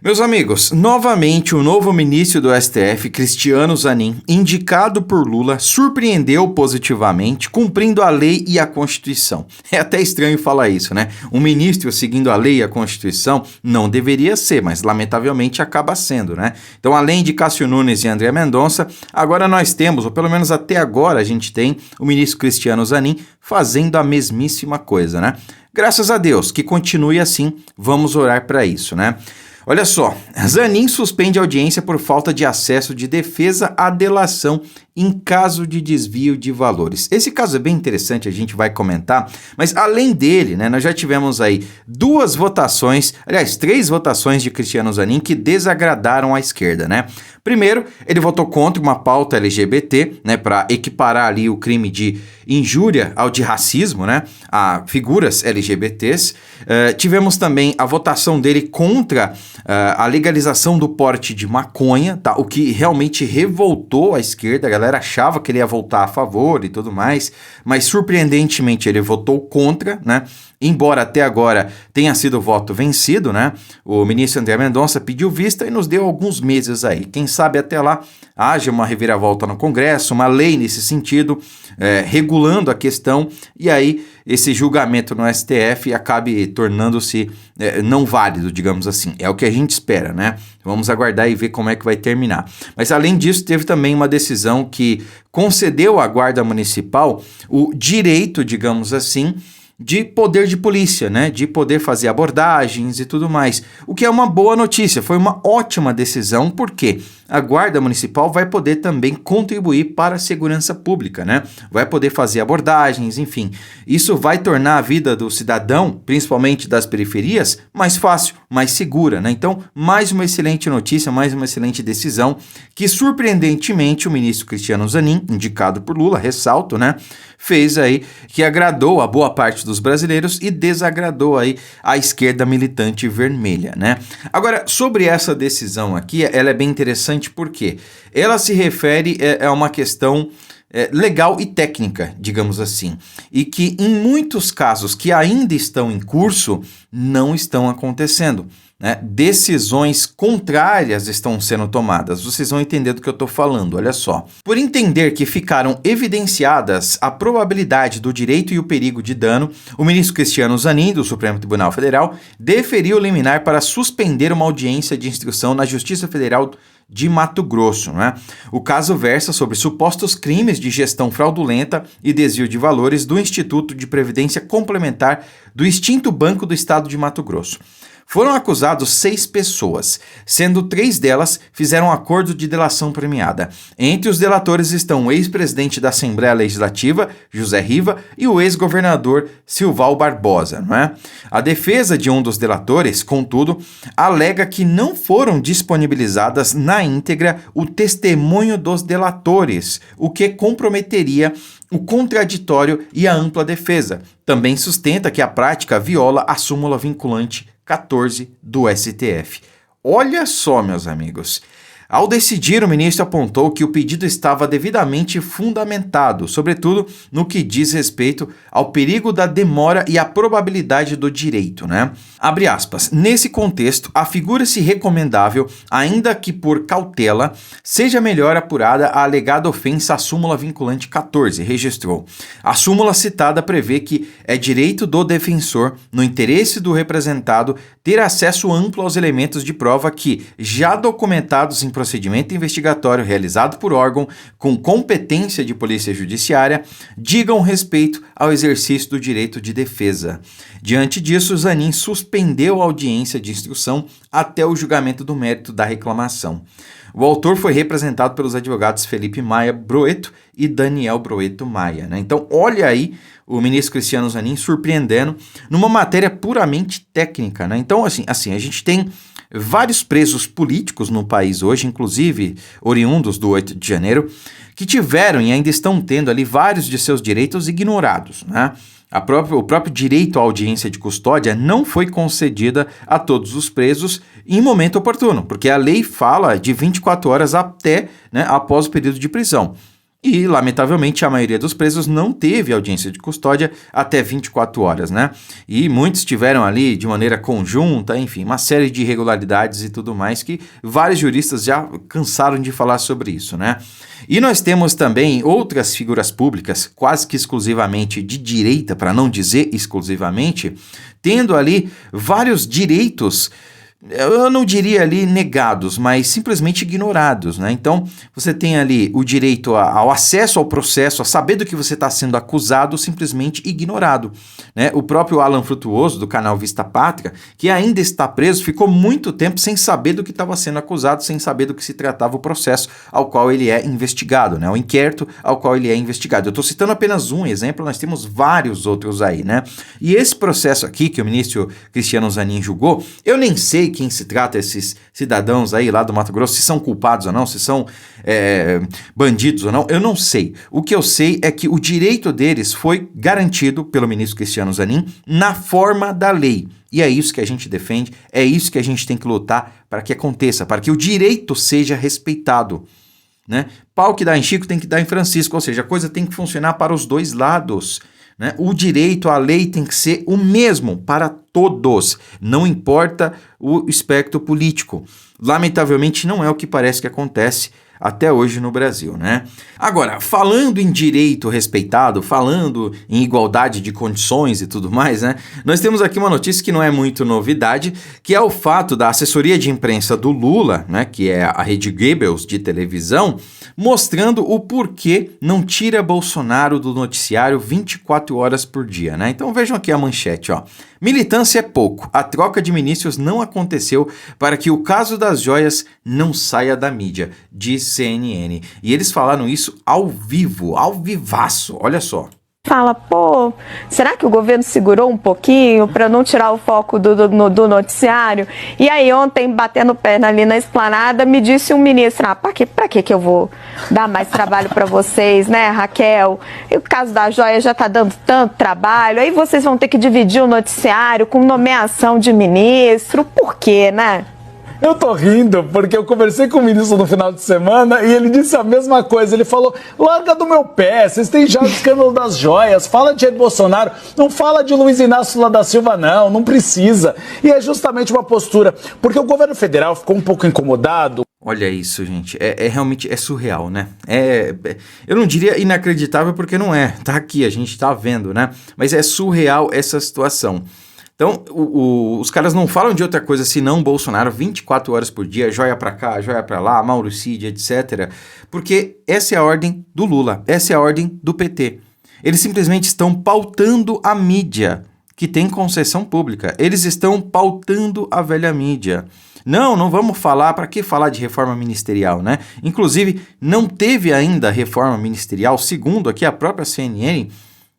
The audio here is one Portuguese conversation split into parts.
Meus amigos, novamente o novo ministro do STF, Cristiano Zanin, indicado por Lula, surpreendeu positivamente, cumprindo a lei e a Constituição. É até estranho falar isso, né? Um ministro seguindo a lei e a Constituição não deveria ser, mas lamentavelmente acaba sendo, né? Então, além de Cássio Nunes e André Mendonça, agora nós temos, ou pelo menos até agora a gente tem, o ministro Cristiano Zanin fazendo a mesmíssima coisa, né? Graças a Deus, que continue assim, vamos orar para isso, né? Olha só, Zanin suspende audiência por falta de acesso de defesa à delação em caso de desvio de valores. Esse caso é bem interessante, a gente vai comentar, mas além dele, né, nós já tivemos aí três votações de Cristiano Zanin que desagradaram a esquerda, né? Primeiro, ele votou contra uma pauta LGBT, né, para equiparar ali o crime de injúria ao de racismo, né, a figuras LGBTs. Tivemos também a votação dele contra a legalização do porte de maconha, tá? O que realmente revoltou a esquerda. A galera achava que ele ia votar a favor e tudo mais, mas surpreendentemente ele votou contra, né? Embora até agora tenha sido voto vencido, né? O ministro André Mendonça pediu vista e nos deu alguns meses aí. Quem sabe até lá haja uma reviravolta no Congresso, uma lei nesse sentido, regulando a questão, e aí esse julgamento no STF acabe tornando-se não válido, digamos assim. É o que a gente espera, né? Vamos aguardar e ver como é que vai terminar. Mas além disso, teve também uma decisão que concedeu à Guarda Municipal o direito, digamos assim, de poder de polícia, né? De poder fazer abordagens e tudo mais. O que é uma boa notícia, foi uma ótima decisão, porque a Guarda Municipal vai poder também contribuir para a segurança pública, né? Vai poder fazer abordagens, enfim. Isso vai tornar a vida do cidadão, principalmente das periferias, mais fácil, mais segura, né? Então, mais uma excelente notícia, mais uma excelente decisão, que surpreendentemente o ministro Cristiano Zanin, indicado por Lula, ressalto, né? Fez aí, que agradou a boa parte dos brasileiros e desagradou aí a esquerda militante vermelha, né? Agora, sobre essa decisão aqui, ela é bem interessante porque ela se refere a uma questão legal e técnica, digamos assim, e que em muitos casos que ainda estão em curso, não estão acontecendo, né? Decisões contrárias estão sendo tomadas. Vocês vão entender do que eu estou falando, olha só. Por entender que ficaram evidenciadas a probabilidade do direito e o perigo de dano, o ministro Cristiano Zanin, do Supremo Tribunal Federal, deferiu liminar para suspender uma audiência de instrução na Justiça Federal de Mato Grosso, né? O caso versa sobre supostos crimes de gestão fraudulenta e desvio de valores do Instituto de Previdência Complementar do extinto Banco do Estado de Mato Grosso. Foram acusados 6 pessoas, sendo 3 delas fizeram acordo de delação premiada. Entre os delatores estão o ex-presidente da Assembleia Legislativa, José Riva, e o ex-governador Silval Barbosa, não é? A defesa de um dos delatores, contudo, alega que não foram disponibilizadas na íntegra o testemunho dos delatores, o que comprometeria o contraditório e a ampla defesa. Também sustenta que a prática viola a súmula vinculante 14 do STF. Olha só, meus amigos. Ao decidir, o ministro apontou que o pedido estava devidamente fundamentado, sobretudo no que diz respeito ao perigo da demora e à probabilidade do direito, né? Abre aspas. Nesse contexto, afigura-se recomendável, ainda que por cautela, seja melhor apurada a alegada ofensa à súmula vinculante 14, registrou. A súmula citada prevê que é direito do defensor, no interesse do representado, ter acesso amplo aos elementos de prova que, já documentados em procedimento investigatório realizado por órgão com competência de polícia judiciária, digam respeito ao exercício do direito de defesa. Diante disso, Zanin suspendeu a audiência de instrução até o julgamento do mérito da reclamação. O autor foi representado pelos advogados Felipe Maia Broeto e Daniel Broeto Maia, né? Então, olha aí o ministro Cristiano Zanin surpreendendo numa matéria puramente técnica, né? Então, assim, a gente tem vários presos políticos no país hoje, inclusive oriundos do 8 de janeiro, que tiveram e ainda estão tendo ali vários de seus direitos ignorados, né? O próprio direito à audiência de custódia não foi concedida a todos os presos em momento oportuno, porque a lei fala de 24 horas até, né, após o período de prisão. E, lamentavelmente, a maioria dos presos não teve audiência de custódia até 24 horas, né? E muitos tiveram ali de maneira conjunta, enfim, uma série de irregularidades e tudo mais que vários juristas já cansaram de falar sobre isso, né? E nós temos também outras figuras públicas, quase que exclusivamente de direita, para não dizer exclusivamente, tendo ali vários direitos, eu não diria ali negados, mas simplesmente ignorados, né? Então, você tem ali o direito ao acesso ao processo, a saber do que você está sendo acusado, simplesmente ignorado, né? O próprio Alan Frutuoso, do canal Vista Pátria, que ainda está preso, ficou muito tempo sem saber do que estava sendo acusado, sem saber do que se tratava o processo ao qual ele é investigado, né? O inquérito ao qual ele é investigado. Eu estou citando apenas um exemplo, nós temos vários outros aí, né? E esse processo aqui, que o ministro Cristiano Zanin julgou, eu nem sei quem se trata esses cidadãos aí lá do Mato Grosso, se são culpados ou não, se são bandidos ou não, eu não sei. O que eu sei é que o direito deles foi garantido pelo ministro Cristiano Zanin na forma da lei. E é isso que a gente defende, é isso que a gente tem que lutar para que aconteça, para que o direito seja respeitado, né? Pau que dá em Chico tem que dar em Francisco, ou seja, a coisa tem que funcionar para os dois lados, né? O direito, a lei tem que ser o mesmo para todos, não importa o espectro político. Lamentavelmente não é o que parece que acontece até hoje no Brasil, né? Agora, falando em direito respeitado, falando em igualdade de condições e tudo mais, né? Nós temos aqui uma notícia que não é muito novidade, que é o fato da assessoria de imprensa do Lula, né, que é a Rede Goebbels de televisão, mostrando o porquê não tira Bolsonaro do noticiário 24 horas por dia, né? Então vejam aqui a manchete, ó. Militância é pouco. A troca de ministros não aconteceu para que o caso das joias não saia da mídia, diz CNN. E eles falaram isso ao vivo, ao vivaço, olha só. Fala, pô, será que o governo segurou um pouquinho para não tirar o foco do noticiário? E aí ontem, batendo perna ali na esplanada, me disse um ministro, pra que eu vou dar mais trabalho para vocês, né, Raquel? E o caso da joia já tá dando tanto trabalho, aí vocês vão ter que dividir o noticiário com nomeação de ministro, por quê, né? Eu tô rindo porque eu conversei com o ministro no final de semana e ele disse a mesma coisa. Ele falou, larga do meu pé, vocês têm já o escândalo das joias, fala de Jair Bolsonaro, não fala de Luiz Inácio Lula da Silva não precisa. E é justamente uma postura, porque o governo federal ficou um pouco incomodado. Olha isso, gente, realmente surreal, né? Eu não diria inacreditável porque não é, tá aqui, a gente tá vendo, né? Mas é surreal essa situação. Então, os caras não falam de outra coisa senão Bolsonaro 24 horas por dia, joia pra cá, joia pra lá, Mauro Cid, etc. Porque essa é a ordem do Lula, essa é a ordem do PT. Eles simplesmente estão pautando a mídia, que tem concessão pública. Eles estão pautando a velha mídia. Não vamos falar, para que falar de reforma ministerial, né? Inclusive, não teve ainda reforma ministerial, segundo aqui a própria CNN,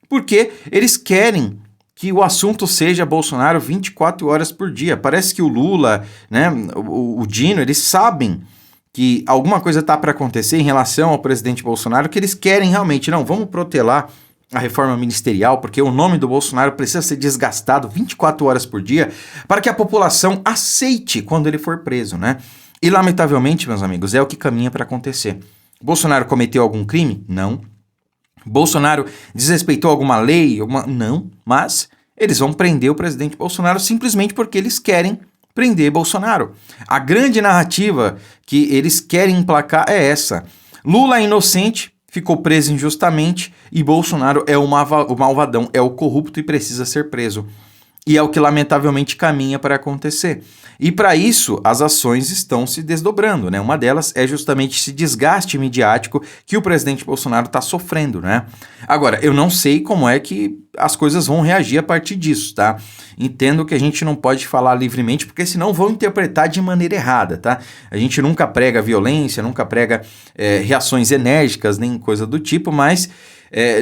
porque eles querem que o assunto seja Bolsonaro 24 horas por dia. Parece que o Lula, né, o Dino, eles sabem que alguma coisa está para acontecer em relação ao presidente Bolsonaro, que eles querem realmente, não, vamos protelar a reforma ministerial, porque o nome do Bolsonaro precisa ser desgastado 24 horas por dia para que a população aceite quando ele for preso, né? E, lamentavelmente, meus amigos, é o que caminha para acontecer. Bolsonaro cometeu algum crime? Não. Bolsonaro desrespeitou alguma lei? Não, mas eles vão prender o presidente Bolsonaro simplesmente porque eles querem prender Bolsonaro. A grande narrativa que eles querem emplacar é essa. Lula é inocente, ficou preso injustamente e Bolsonaro é o malvadão, é o corrupto e precisa ser preso. E é o que lamentavelmente caminha para acontecer. E para isso, as ações estão se desdobrando, né? Uma delas é justamente esse desgaste midiático que o presidente Bolsonaro está sofrendo, né? Agora, eu não sei como é que as coisas vão reagir a partir disso, tá? Entendo que a gente não pode falar livremente, porque senão vão interpretar de maneira errada, tá? A gente nunca prega violência, nunca prega reações enérgicas, nem coisa do tipo, mas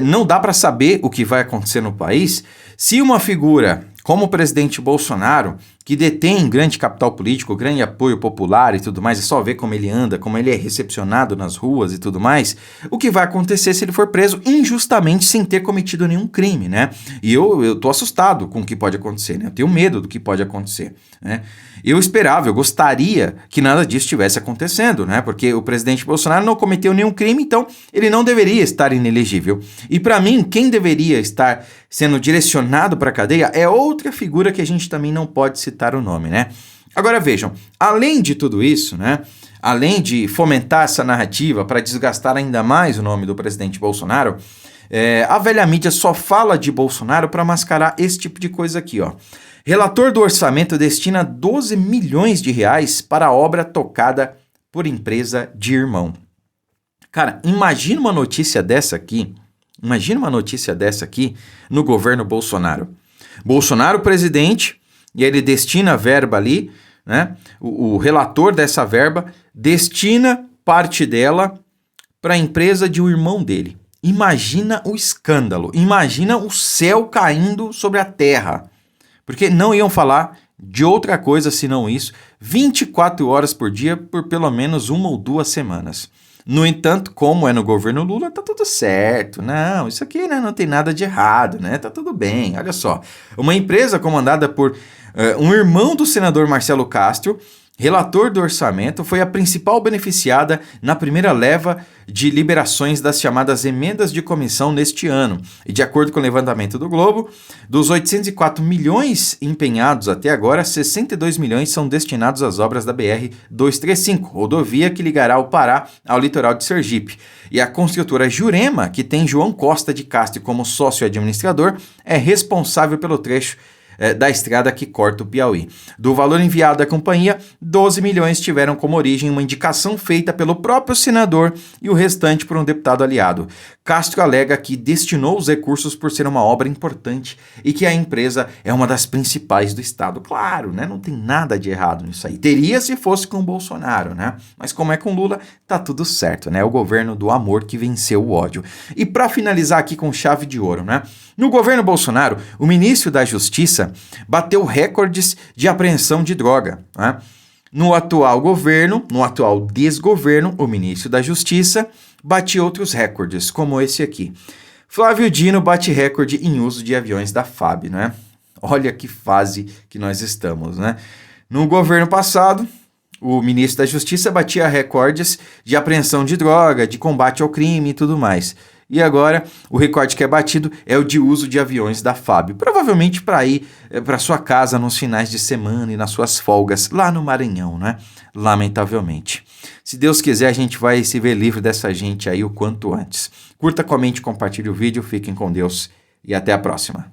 não dá para saber o que vai acontecer no país se uma figura como o presidente Bolsonaro, que detém grande capital político, grande apoio popular e tudo mais, é só ver como ele anda, como ele é recepcionado nas ruas e tudo mais, o que vai acontecer se ele for preso injustamente sem ter cometido nenhum crime, né? E eu tô assustado com o que pode acontecer, né? Eu tenho medo do que pode acontecer, né? Eu esperava, eu gostaria que nada disso estivesse acontecendo, né? Porque o presidente Bolsonaro não cometeu nenhum crime, então ele não deveria estar inelegível. E para mim, quem deveria estar sendo direcionado para a cadeia é outra figura que a gente também não pode citar o nome, né? Agora vejam, além de tudo isso, né? Além de fomentar essa narrativa para desgastar ainda mais o nome do presidente Bolsonaro, a velha mídia só fala de Bolsonaro para mascarar esse tipo de coisa aqui, ó. Relator do orçamento destina 12 milhões de reais para a obra tocada por empresa de irmão. Cara, imagina uma notícia dessa aqui no governo Bolsonaro. Bolsonaro presidente, e ele destina a verba ali, né? O relator dessa verba destina parte dela para a empresa de um irmão dele. Imagina o escândalo, imagina o céu caindo sobre a terra. Porque não iam falar de outra coisa senão isso 24 horas por dia por pelo menos 1 ou 2 semanas. No entanto, como é no governo Lula, tá tudo certo. Não, isso aqui, né, não tem nada de errado, né? Tá tudo bem. Olha só, uma empresa comandada por um irmão do senador Marcelo Castro, relator do orçamento, foi a principal beneficiada na primeira leva de liberações das chamadas emendas de comissão neste ano. E de acordo com o levantamento do Globo, dos 804 milhões empenhados até agora, 62 milhões são destinados às obras da BR-235, rodovia que ligará o Pará ao litoral de Sergipe. E a construtora Jurema, que tem João Costa de Castro como sócio administrador, é responsável pelo trecho da estrada que corta o Piauí. Do valor enviado à companhia, 12 milhões tiveram como origem uma indicação feita pelo próprio senador e o restante por um deputado aliado. Castro alega que destinou os recursos por ser uma obra importante e que a empresa é uma das principais do estado. Claro, né? Não tem nada de errado nisso aí. Teria se fosse com o Bolsonaro, né? Mas como é com Lula, tá tudo certo, né? O governo do amor que venceu o ódio. E para finalizar aqui com chave de ouro, né? No governo Bolsonaro, o ministro da Justiça bateu recordes de apreensão de droga, né? No atual desgoverno, o ministro da Justiça bate outros recordes, como esse aqui. Flávio Dino bate recorde em uso de aviões da FAB, né? Olha que fase que nós estamos, né? No governo passado, o ministro da Justiça batia recordes de apreensão de droga, de combate ao crime e tudo mais. E agora, o recorde que é batido é o de uso de aviões da FAB. Provavelmente para ir para sua casa nos finais de semana e nas suas folgas, lá no Maranhão, né? Lamentavelmente. Se Deus quiser, a gente vai se ver livre dessa gente aí o quanto antes. Curta, comente, compartilhe o vídeo, fiquem com Deus e até a próxima.